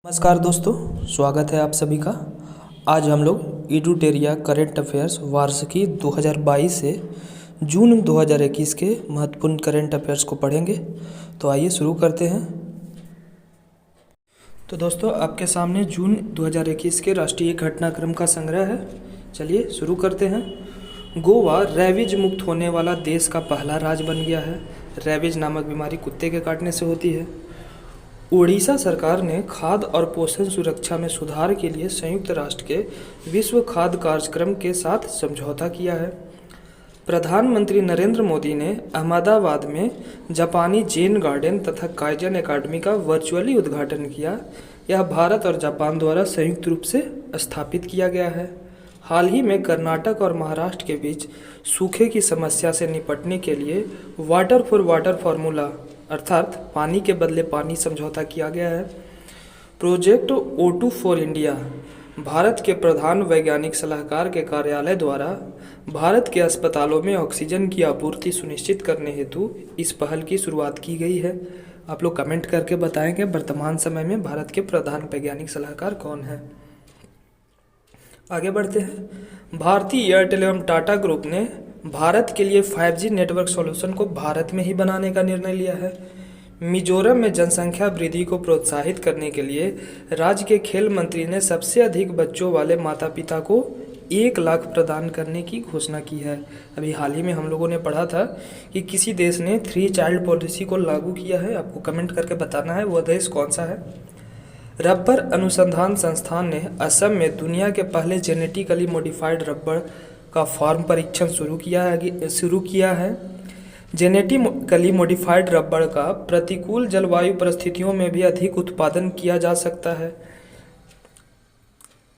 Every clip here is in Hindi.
नमस्कार दोस्तों, स्वागत है आप सभी का। आज हम लोग एडुटेरिया करेंट अफेयर्स वार्षिकी 2022 से जून 2021 के महत्वपूर्ण करेंट अफेयर्स को पढ़ेंगे। तो आइए शुरू करते हैं। तो दोस्तों, आपके सामने जून 2021 के राष्ट्रीय घटनाक्रम का संग्रह है। चलिए शुरू करते हैं। गोवा रेबीज मुक्त होने वाला देश का पहला राज्य बन गया है। रेबीज नामक बीमारी कुत्ते के काटने से होती है। ओडिशा सरकार ने खाद्य और पोषण सुरक्षा में सुधार के लिए संयुक्त राष्ट्र के विश्व खाद्य कार्यक्रम के साथ समझौता किया है। प्रधानमंत्री नरेंद्र मोदी ने अहमदाबाद में जापानी जेन गार्डन तथा काइजन एकेडमी का वर्चुअली उद्घाटन किया। यह भारत और जापान द्वारा संयुक्त रूप से स्थापित किया गया है। हाल ही में कर्नाटक और महाराष्ट्र के बीच सूखे की समस्या से निपटने के लिए वाटर फॉर वाटर फार्मूला अर्थात पानी के बदले पानी समझौता किया गया है। Project O2 for India Bharat के प्रधान वैज्ञानिक सलाहकार के कार्यालय द्वारा भारत के अस्पतालों में ऑक्सीजन की आपूर्ति सुनिश्चित करने हेतु इस पहल की शुरुआत की गई है। आप लोग कमेंट करके बताएंगे वर्तमान समय में भारत के प्रधान वैज्ञानिक सलाहकार कौन है। आगे बढ़ते हैं। भारतीय एयरटेल एवं टाटा ग्रुप ने भारत के लिए 5G नेटवर्क सॉल्यूशन को भारत में ही बनाने का निर्णय लिया है। मिजोरम में जनसंख्या वृद्धि को प्रोत्साहित करने के लिए राज्य के खेल मंत्री ने सबसे अधिक बच्चों वाले माता पिता को 1 लाख प्रदान करने की घोषणा की है। अभी हाल ही में हम लोगों ने पढ़ा था कि किसी देश ने 3 चाइल्ड पॉलिसी को लागू किया है। आपको कमेंट करके बताना है वह देश कौन सा है। रबर अनुसंधान संस्थान ने असम में दुनिया के पहले जेनेटिकली मॉडिफाइड रबर का फार्म परीक्षण शुरू किया है। जेनेटिकली मॉडिफाइड रबर का प्रतिकूल जलवायु परिस्थितियों में भी अधिक उत्पादन किया जा सकता है।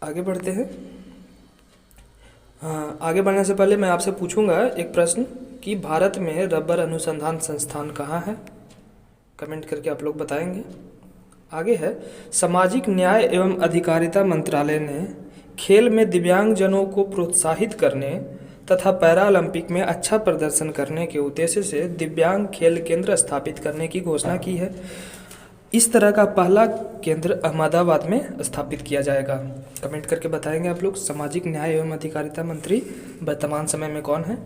आगे बढ़ते हैं। आगे बढ़ने से पहले मैं आपसे पूछूंगा एक प्रश्न कि भारत में रबर अनुसंधान संस्थान कहाँ है। कमेंट करके आप लोग बताएंगे। आगे है, सामाजिक न्याय एवं अधिकारिता मंत्रालय ने खेल में दिव्यांगजनों को प्रोत्साहित करने तथा पैरालंपिक में अच्छा प्रदर्शन करने के उद्देश्य से दिव्यांग खेल केंद्र स्थापित करने की घोषणा की है। इस तरह का पहला केंद्र अहमदाबाद में स्थापित किया जाएगा। कमेंट करके बताएंगे आप लोग सामाजिक न्याय एवं अधिकारिता मंत्री वर्तमान समय में कौन है।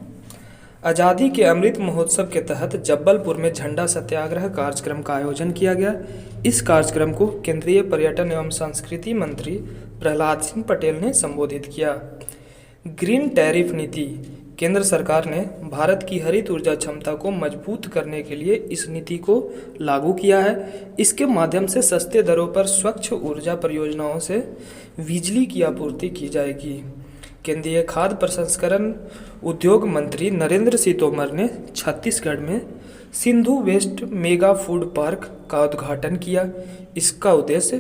आज़ादी के अमृत महोत्सव के तहत जबलपुर में झंडा सत्याग्रह कार्यक्रम का आयोजन किया गया। इस कार्यक्रम को केंद्रीय पर्यटन एवं संस्कृति मंत्री प्रहलाद सिंह पटेल ने संबोधित किया। ग्रीन टैरिफ नीति केंद्र सरकार ने भारत की हरित ऊर्जा क्षमता को मजबूत करने के लिए इस नीति को लागू किया है। इसके माध्यम से सस्ते दरों पर स्वच्छ ऊर्जा परियोजनाओं से बिजली की आपूर्ति की जाएगी। केंद्रीय खाद्य प्रसंस्करण उद्योग मंत्री नरेंद्र सिंह तोमर ने छत्तीसगढ़ में Sindhu west mega food park का उद्घाटन किया। इसका उद्देश्य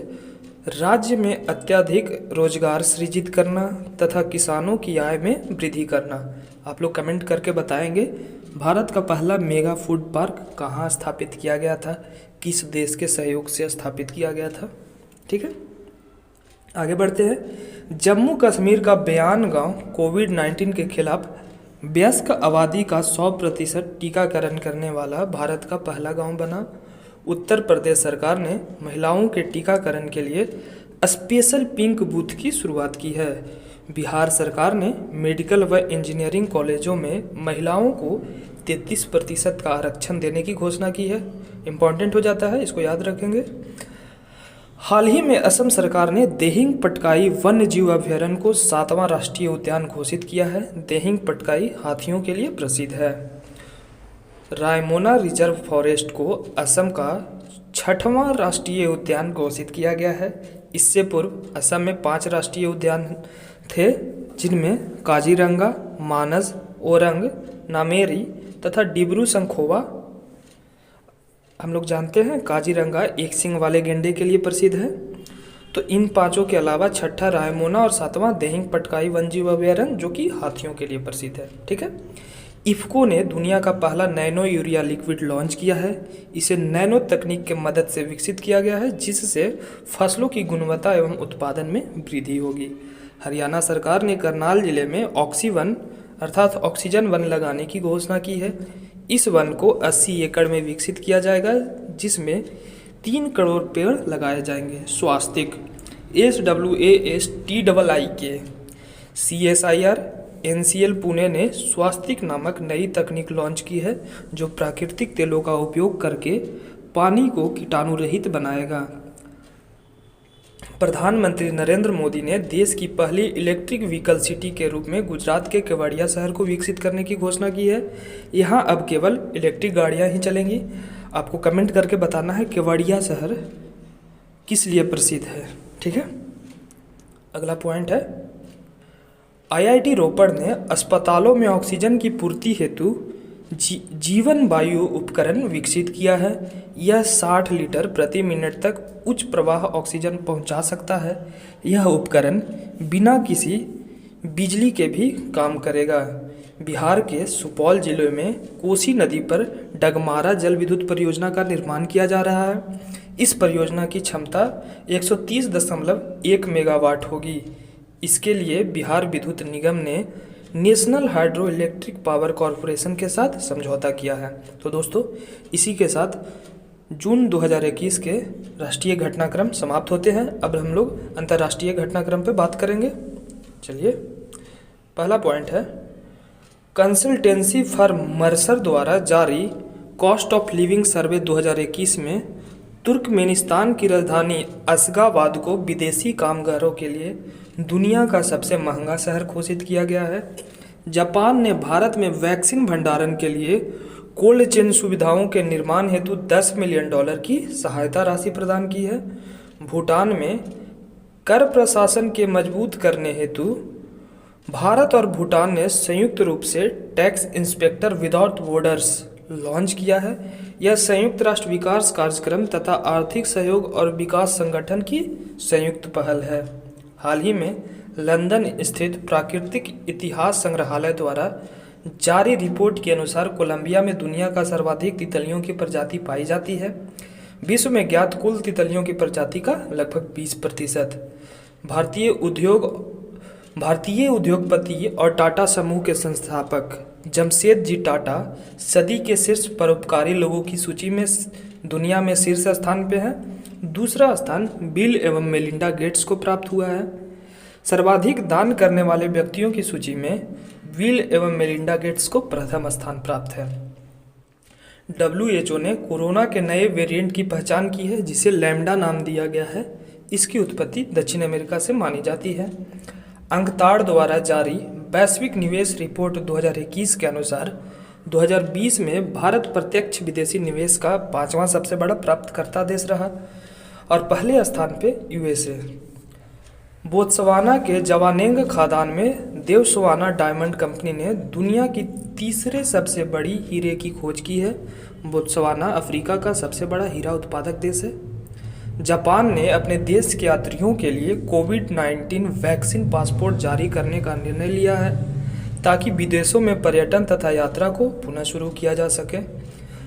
राज्य में अत्यधिक रोजगार सृजित करना तथा किसानों की आय में वृद्धि करना। आप लोग कमेंट करके बताएंगे भारत का पहला मेगा फूड पार्क कहाँ स्थापित किया गया था, किस देश के सहयोग से स्थापित किया गया था। ठीक है, आगे बढ़ते हैं। जम्मू कश्मीर का बयान गांव कोविड-19 के खिलाफ वयस्क आबादी का 100% टीकाकरण करने वाला भारत का पहला गांव बना। उत्तर प्रदेश सरकार ने महिलाओं के टीकाकरण के लिए स्पेशल पिंक बूथ की शुरुआत की है। बिहार सरकार ने मेडिकल व इंजीनियरिंग कॉलेजों में महिलाओं को 33% का आरक्षण देने की घोषणा की है। इम्पॉर्टेंट हो जाता है, इसको याद रखेंगे। हाल ही में असम सरकार ने देहिंग पटकाई वन्य जीव अभयारण्य को 7वां राष्ट्रीय उद्यान घोषित किया है। देहिंग पटकाई हाथियों के लिए प्रसिद्ध है। रायमोना रिजर्व फॉरेस्ट को असम का 6वां राष्ट्रीय उद्यान घोषित किया गया है। इससे पूर्व असम में 5 राष्ट्रीय उद्यान थे, जिनमें काजीरंगा, मानस, ओरंग, नामेरी तथा डिब्रू संखोवा। हम लोग जानते हैं काजीरंगा एक सींग वाले गेंडे के लिए प्रसिद्ध है। तो इन 5 के अलावा 6ठा रायमोना और 7वां देहिंग पटकाई वन्यजीव अभयारण्य जो कि हाथियों के लिए प्रसिद्ध है। ठीक है। इफ्को ने दुनिया का पहला नैनो यूरिया लिक्विड लॉन्च किया है। इसे नैनो तकनीक के मदद से विकसित किया गया है, जिससे फसलों की गुणवत्ता एवं उत्पादन में वृद्धि होगी। हरियाणा सरकार ने करनाल जिले में ऑक्सीवन अर्थात ऑक्सीजन वन लगाने की घोषणा की है। इस वन को 80 एकड़ में विकसित किया जाएगा, जिसमें 3 करोड़ पेड़ लगाए जाएंगे। स्वास्तिक SWASTIIK CSIR NCL पुणे ने स्वास्तिक नामक नई तकनीक लॉन्च की है जो प्राकृतिक तेलों का उपयोग करके पानी को कीटाणु रहित बनाएगा। प्रधानमंत्री नरेंद्र मोदी ने देश की पहली इलेक्ट्रिक व्हीकल सिटी के रूप में गुजरात के केवड़िया शहर को विकसित करने की घोषणा की है। यहाँ अब केवल इलेक्ट्रिक गाड़ियाँ ही चलेंगी। आपको कमेंट करके बताना है केवड़िया शहर किस लिए प्रसिद्ध है। ठीक है, अगला पॉइंट है IIT रोपड़ ने अस्पतालों में ऑक्सीजन की पूर्ति हेतु जीवन वायु उपकरण विकसित किया है। यह 60 लीटर प्रति मिनट तक उच्च प्रवाह ऑक्सीजन पहुंचा सकता है। यह उपकरण बिना किसी बिजली के भी काम करेगा। बिहार के सुपौल जिले में कोसी नदी पर डगमारा जल विद्युत परियोजना का निर्माण किया जा रहा है। इस परियोजना की क्षमता 130.1 मेगावाट होगी। इसके लिए बिहार विद्युत निगम ने national hydro electric power corporation के साथ समझौता किया है। तो दोस्तों, इसी के साथ जून 2021 के राष्ट्रीय घटनाक्रम समाप्त होते हैं। अब हम लोग अंतर्राष्ट्रीय घटनाक्रम पे बात करेंगे। चलिए, पहला पॉइंट है कंसल्टेंसी फर्म मर्सर द्वारा जारी कॉस्ट ऑफ लिविंग सर्वे 2021 में तुर्कमेनिस्तान की राजधानी अशगाबाद को विदेशी कामगारों के लिए दुनिया का सबसे महंगा शहर घोषित किया गया है। जापान ने भारत में वैक्सीन भंडारण के लिए कोल्ड चेन सुविधाओं के निर्माण हेतु $10 मिलियन की सहायता राशि प्रदान की है। भूटान में कर प्रशासन के मजबूत करने हेतु भारत और भूटान ने संयुक्त रूप से tax inspector without borders launch किया है। यह संयुक्त राष्ट्र विकास कार्यक्रम तथा आर्थिक सहयोग और विकास संगठन की संयुक्त पहल है। हाल ही में लंदन स्थित प्राकृतिक इतिहास संग्रहालय द्वारा जारी रिपोर्ट के अनुसार कोलंबिया में दुनिया का सर्वाधिक तितलियों की प्रजाति पाई जाती है। विश्व में ज्ञात कुल तितलियों की प्रजाति का लगभग 20%। भारतीय उद्योगपति और टाटा समूह के संस्थापक जमशेद जी टाटा सदी के शीर्ष परोपकारी लोगों की सूची में दुनिया में शीर्ष स्थान पे है। दूसरा स्थान बिल एवं मेलिंडा गेट्स को प्राप्त हुआ है। सर्वाधिक दान करने वाले व्यक्तियों की सूची में बिल एवं मेलिंडा गेट्स को प्रथम स्थान प्राप्त है। WHO ने कोरोना के नए वेरिएंट की पहचान की है जिसे लैम्डा नाम दिया गया है। इसकी उत्पत्ति दक्षिण अमेरिका से मानी जाती है। अंकताड़ द्वारा जारी वैश्विक निवेश रिपोर्ट 2021 के अनुसार 2020 में भारत प्रत्यक्ष विदेशी निवेश का 5वां सबसे बड़ा प्राप्तकर्ता देश रहा और पहले स्थान पे USA। बोत्सवाना के जवानेंग खादान में देवस्वाना डायमंड कंपनी ने दुनिया की तीसरे सबसे बड़ी हीरे की खोज की है। बोत्सवाना अफ्रीका का सबसे बड़ा हीरा उत्पादक देश है। जापान ने अपने देश के यात्रियों के लिए कोविड-19 वैक्सीन पासपोर्ट जारी करने का निर्णय लिया है ताकि विदेशों में पर्यटन तथा यात्रा को पुनः शुरू किया जा सके।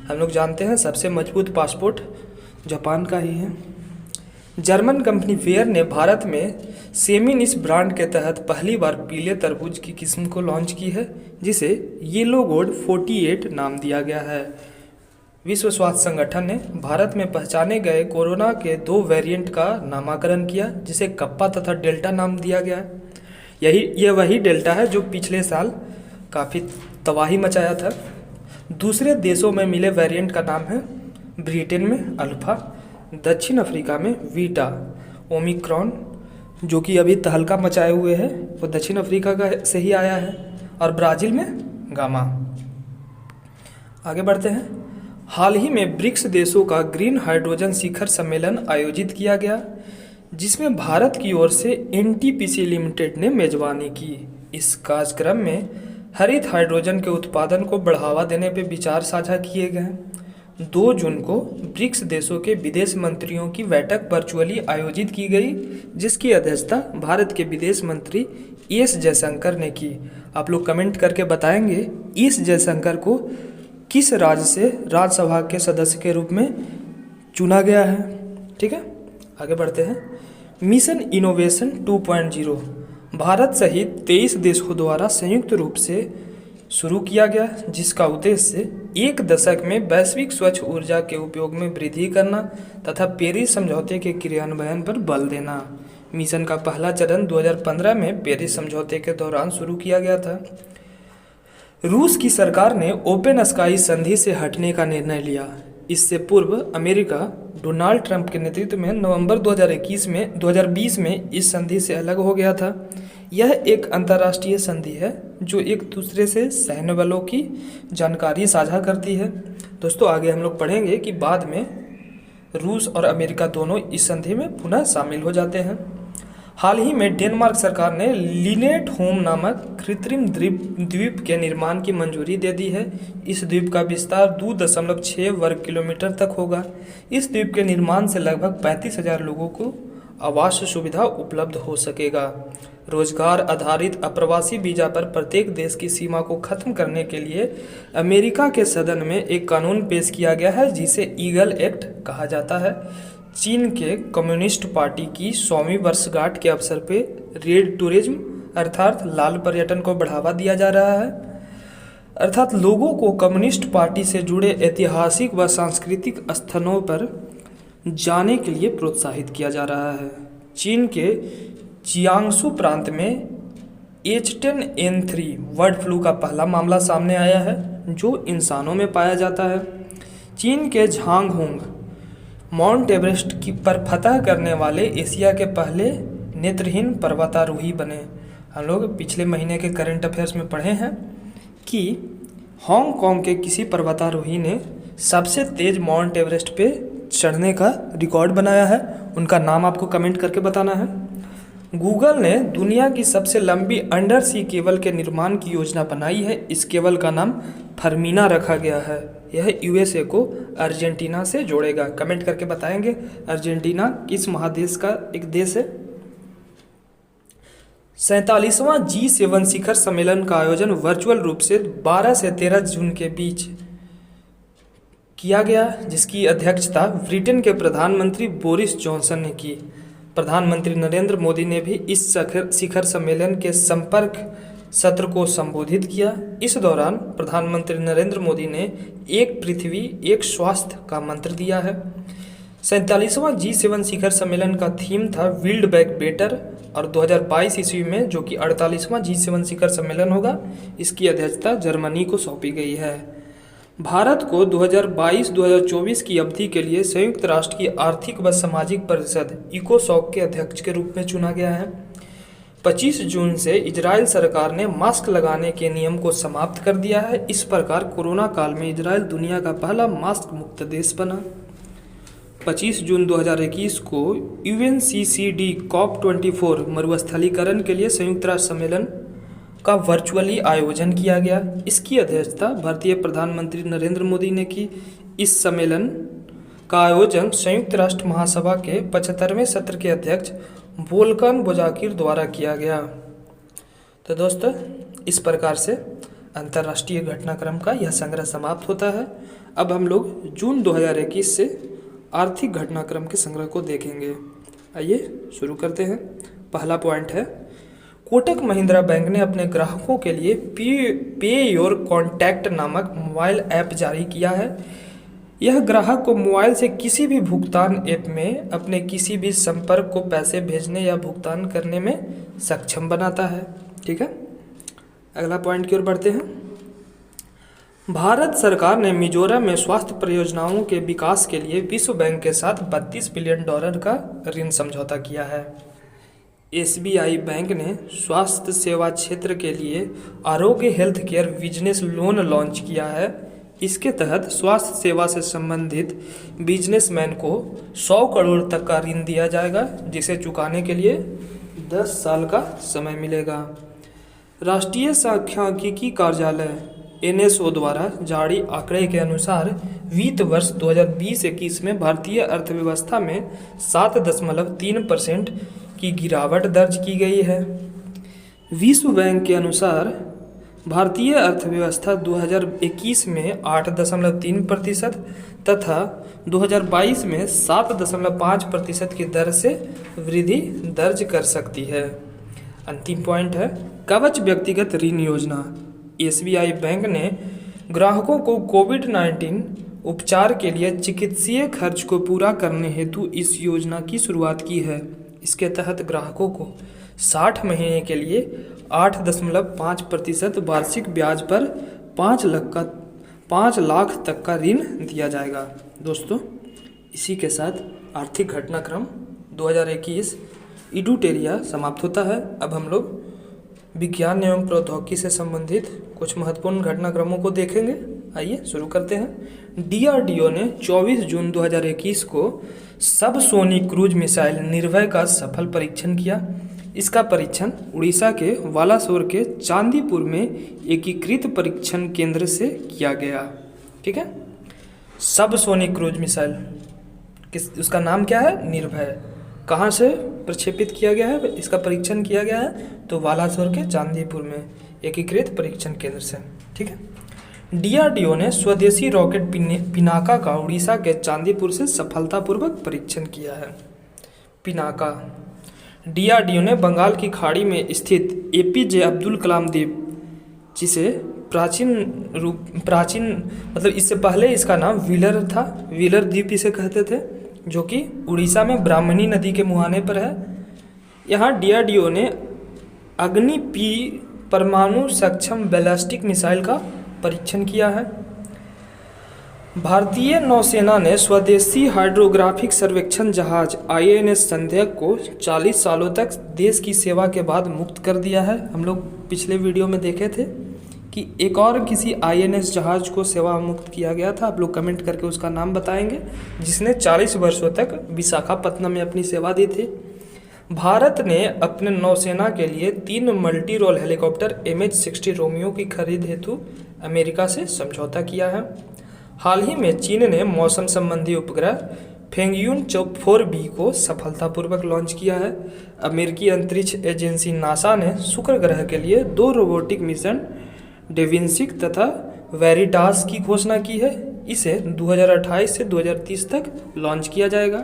हम लोग जानते हैं सबसे मजबूत पासपोर्ट जापान का ही है। जर्मन कंपनी फेयर ने भारत में सेमिनिस ब्रांड के तहत पहली बार पीले तरबूज की किस्म को लॉन्च की है जिसे येलो गोल्ड 48 नाम दिया गया है। विश्व स्वास्थ्य संगठन ने भारत में पहचाने गए कोरोना के 2 वेरिएंट का नामकरण किया जिसे कप्पा तथा डेल्टा नाम दिया गया। यह वही डेल्टा है जो पिछले साल काफ़ी तबाही मचाया था। दूसरे देशों में मिले वेरिएंट का नाम है ब्रिटेन में अल्फा, दक्षिण अफ्रीका में वीटा, ओमिक्रॉन जो कि अभी तहलका मचाए हुए है वो दक्षिण अफ्रीका का से ही आया है, और ब्राज़ील में गामा। आगे बढ़ते हैं। हाल ही में ब्रिक्स देशों का ग्रीन हाइड्रोजन शिखर सम्मेलन आयोजित किया गया जिसमें भारत की ओर से NTPC लिमिटेड ने मेजबानी की। इस कार्यक्रम में हरित हाइड्रोजन के उत्पादन को बढ़ावा देने पर विचार साझा किए गए। 2 जून को ब्रिक्स देशों के विदेश मंत्रियों की बैठक वर्चुअली आयोजित की गई जिसकी अध्यक्षता भारत के विदेश मंत्री एस जयशंकर ने की। आप लोग कमेंट करके बताएंगे एस जयशंकर को किस राज्य से राज्यसभा के सदस्य के रूप में चुना गया है। ठीक है, आगे बढ़ते हैं। मिशन इनोवेशन 2.0 भारत सहित 23 देशों द्वारा संयुक्त रूप से शुरू किया गया, जिसका उद्देश्य एक दशक में वैश्विक स्वच्छ ऊर्जा के उपयोग में वृद्धि करना तथा पेरिस समझौते के क्रियान्वयन पर बल देना। मिशन का पहला चरण 2015 में पेरिस समझौते के दौरान शुरू किया गया था। रूस की सरकार ने ओपन स्काई संधि से हटने का निर्णय लिया। इससे पूर्व अमेरिका डोनाल्ड ट्रंप के नेतृत्व में नवंबर 2020 में इस संधि से अलग हो गया था। यह एक अंतर्राष्ट्रीय संधि है जो एक दूसरे से सैन्य बलों की जानकारी साझा करती है। दोस्तों, आगे हम लोग पढ़ेंगे कि बाद में रूस और अमेरिका दोनों इस संधि में पुनः शामिल हो जाते हैं। हाल ही में डेनमार्क सरकार ने लिनेट होम नामक कृत्रिम द्वीप के निर्माण की मंजूरी दे दी है। इस द्वीप का विस्तार 2.6 वर्ग किलोमीटर तक होगा। इस द्वीप के निर्माण से लगभग 35,000 लोगों को आवास सुविधा उपलब्ध हो सकेगा। रोजगार आधारित अप्रवासी वीजा पर प्रत्येक देश की सीमा को खत्म करने के लिए अमेरिका के सदन में एक कानून पेश किया गया है, जिसे ईगल एक्ट कहा जाता है। चीन के कम्युनिस्ट पार्टी की 100वीं वर्षगांठ के अवसर पर रेड टूरिज्म अर्थात लाल पर्यटन को बढ़ावा दिया जा रहा है, अर्थात लोगों को कम्युनिस्ट पार्टी से जुड़े ऐतिहासिक व सांस्कृतिक स्थानों पर जाने के लिए प्रोत्साहित किया जा रहा है। चीन के जियांगसू प्रांत में H10N3 बर्ड फ्लू का पहला मामला सामने आया है, जो इंसानों में पाया जाता है। चीन के झांगहोंग माउंट एवरेस्ट पर फतह करने वाले एशिया के पहले नेत्रहीन पर्वतारोही बने। हम लोग पिछले महीने के करंट अफेयर्स में पढ़े हैं कि हांगकांग के किसी पर्वतारोही ने सबसे तेज माउंट एवरेस्ट पे चढ़ने का रिकॉर्ड बनाया है। उनका नाम आपको कमेंट करके बताना है। गूगल ने दुनिया की सबसे लंबी अंडर सी केबल के निर्माण की योजना बनाई है। इस केबल का नाम फर्मीना रखा गया है। यह यूएसए को अर्जेंटीना से जोड़ेगा। कमेंट करके बताएंगे अर्जेंटीना किस महादेश का एक देश है। 47वां G7 शिखर सम्मेलन का आयोजन वर्चुअल रूप से 12 से 13 जून के बीच किया गया, जिसकी अध्यक्षता ब्रिटेन के प्रधानमंत्री बोरिस जॉनसन ने की। प्रधानमंत्री नरेंद्र मोदी ने भी इस शिखर सम्मेलन के संपर्क सत्र को संबोधित किया। इस दौरान प्रधानमंत्री नरेंद्र मोदी ने एक पृथ्वी एक स्वास्थ्य का मंत्र दिया है। 47वां G7 शिखर सम्मेलन का थीम था बिल्ड बैक बेटर, और 2022 ईस्वी में जो कि 48वां G7 शिखर सम्मेलन होगा, इसकी अध्यक्षता जर्मनी को सौंपी गई है। भारत को 2022-2024 की अवधि के लिए संयुक्त राष्ट्र की आर्थिक व सामाजिक परिषद इकोसॉक के अध्यक्ष के रूप में चुना गया है। 25 जून से इजराइल सरकार ने मास्क लगाने के नियम को समाप्त कर दिया है। इस प्रकार कोरोना काल में इजराइल दुनिया का पहला मास्क मुक्त देश बना। 25 जून 2021 को UNCCD COP24 मरुस्थलीकरण के लिए संयुक्त राष्ट्र सम्मेलन का वर्चुअली आयोजन किया गया। इसकी अध्यक्षता भारतीय प्रधानमंत्री नरेंद्र मोदी ने की। इस सम्मेलन का आयोजन संयुक्त राष्ट्र महासभा के 75वें सत्र के अध्यक्ष वोल्कान बोजाकिर द्वारा किया गया। तो दोस्तों, इस प्रकार से अंतर्राष्ट्रीय घटनाक्रम का यह संग्रह समाप्त होता है। अब हम लोग जून 2021 से आर्थिक घटनाक्रम के संग्रह को देखेंगे। आइए शुरू करते हैं। पहला पॉइंट है, कोटक महिंद्रा बैंक ने अपने ग्राहकों के लिए पे योर कॉन्टैक्ट नामक मोबाइल ऐप जारी किया है। यह ग्राहक को मोबाइल से किसी भी भुगतान ऐप में अपने किसी भी संपर्क को पैसे भेजने या भुगतान करने में सक्षम बनाता है। ठीक है, अगला पॉइंट की ओर बढ़ते हैं। भारत सरकार ने मिजोरम में स्वास्थ्य परियोजनाओं के विकास के लिए विश्व बैंक के साथ $32 बिलियन का ऋण समझौता किया है। SBI बैंक ने स्वास्थ्य सेवा क्षेत्र के लिए आरोग्य health care business loan launch किया है। इसके तहत स्वास्थ्य सेवा से संबंधित बिजनेसमैन को 100 करोड़ तक का ऋण दिया जाएगा, जिसे चुकाने के लिए 10 साल का समय मिलेगा। राष्ट्रीय सांख्यिकी कार्यालय NSO द्वारा जारी आंकड़े के अनुसार वित्त वर्ष 2020-21 में भारतीय अर्थव्यवस्था में 7.3% की गिरावट दर्ज की गई है। विश्व बैंक के अनुसार भारतीय अर्थव्यवस्था 2021 में 8.3% तथा 2022 में 7.5% की दर से वृद्धि दर्ज कर सकती है। अंतिम पॉइंट है, कवच व्यक्तिगत ऋण योजना। एसबीआई बैंक ने ग्राहकों को कोविड-19 उपचार के लिए चिकित्सीय खर्च को पूरा करने हेतु इस योजना की शुरुआत की है। इसके तहत ग्राहकों को 60 महीने के लिए 8.5% वार्षिक ब्याज पर 5 लाख तक का ऋण दिया जाएगा। दोस्तों, इसी के साथ आर्थिक घटनाक्रम 2021 इडुटेरिया समाप्त होता है। अब हम लोग विज्ञान एवं प्रौद्योगिकी से संबंधित कुछ महत्वपूर्ण घटनाक्रमों को देखेंगे। आइए शुरू करते हैं। डीआरडीओ ने 24 जून 2021 को सबसोनिक क्रूज मिसाइल निर्भय का सफल परीक्षण किया। इसका परीक्षण उड़ीसा के बालासोर के चांदीपुर में एकीकृत परीक्षण केंद्र से किया गया। ठीक है, सबसोनिक क्रूज मिसाइल उसका नाम क्या है? निर्भय। कहाँ से प्रक्षेपित किया गया है? इसका परीक्षण किया गया है तो बालासोर के चांदीपुर में एकीकृत परीक्षण केंद्र से। ठीक है, डीआरडीओ ने स्वदेशी रॉकेट पिनाका का उड़ीसा के चांदीपुर से सफलतापूर्वक परीक्षण किया है। पिनाका डीआरडीओ ने बंगाल की खाड़ी में स्थित एपीजे अब्दुल कलाम द्वीप, जिसे प्राचीन मतलब इससे पहले इसका नाम व्हीलर था, व्हीलर द्वीप इसे कहते थे, जो कि उड़ीसा में ब्राह्मणी नदी के मुहाने पर है। यहाँ डीआरडीओ ने अग्नि पी परमाणु सक्षम बैलिस्टिक मिसाइल का परीक्षण किया है। भारतीय नौसेना ने स्वदेशी हाइड्रोग्राफिक सर्वेक्षण जहाज आईएनएस संध्या को 40 सालों तक देश की सेवा के बाद मुक्त कर दिया है। हम लोग पिछले वीडियो में देखे थे कि एक और किसी आईएनएस जहाज को सेवा मुक्त किया गया था। आप लोग कमेंट करके उसका नाम बताएंगे, जिसने 40 वर्षों तक विशाखापत्तनम में अपनी सेवा दी थी। भारत ने अपने नौसेना के लिए 3 multi role helicopter MH-60 Romeo की खरीद हेतु अमेरिका से समझौता किया है। हाल ही में चीन ने मौसम संबंधी उपग्रह फेंगयुन 4B को सफलतापूर्वक लॉन्च किया है। अमेरिकी अंतरिक्ष एजेंसी नासा ने शुक्र ग्रह के लिए 2 रोबोटिक मिशन डेविंसिक तथा वेरिटास की घोषणा की है। इसे 2028 से 2030 तक लॉन्च किया जाएगा।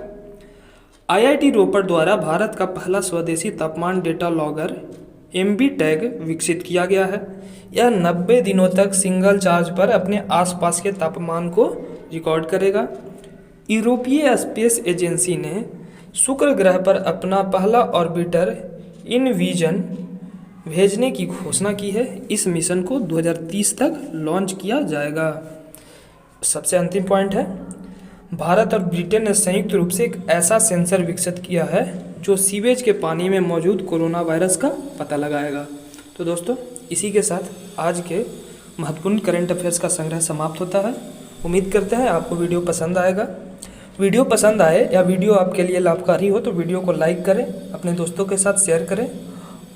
आईआईटी रोपड़ द्वारा भारत का पहला स्वदेशी तापमान डेटा लॉगर MB टैग विकसित किया गया है। यह 90 दिनों तक सिंगल चार्ज पर अपने आसपास के तापमान को रिकॉर्ड करेगा। यूरोपीय स्पेस एजेंसी ने शुक्र ग्रह पर अपना पहला ऑर्बिटर इनविजन भेजने की घोषणा की है। इस मिशन को 2030 तक लॉन्च किया जाएगा। सबसे अंतिम पॉइंट है, भारत और ब्रिटेन ने संयुक्त रूप से एक ऐसा सेंसर विकसित किया है जो सीवेज के पानी में मौजूद कोरोना वायरस का पता लगाएगा। तो दोस्तों, इसी के साथ आज के महत्वपूर्ण करंट अफेयर्स का संग्रह समाप्त होता है। उम्मीद करते हैं आपको वीडियो पसंद आएगा। वीडियो पसंद आए या वीडियो आपके लिए लाभकारी हो तो वीडियो को लाइक करें, अपने दोस्तों के साथ शेयर करें,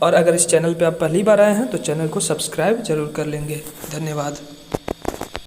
और अगर इस चैनल पर आप पहली बार आए हैं तो चैनल को सब्सक्राइब जरूर कर लेंगे। धन्यवाद।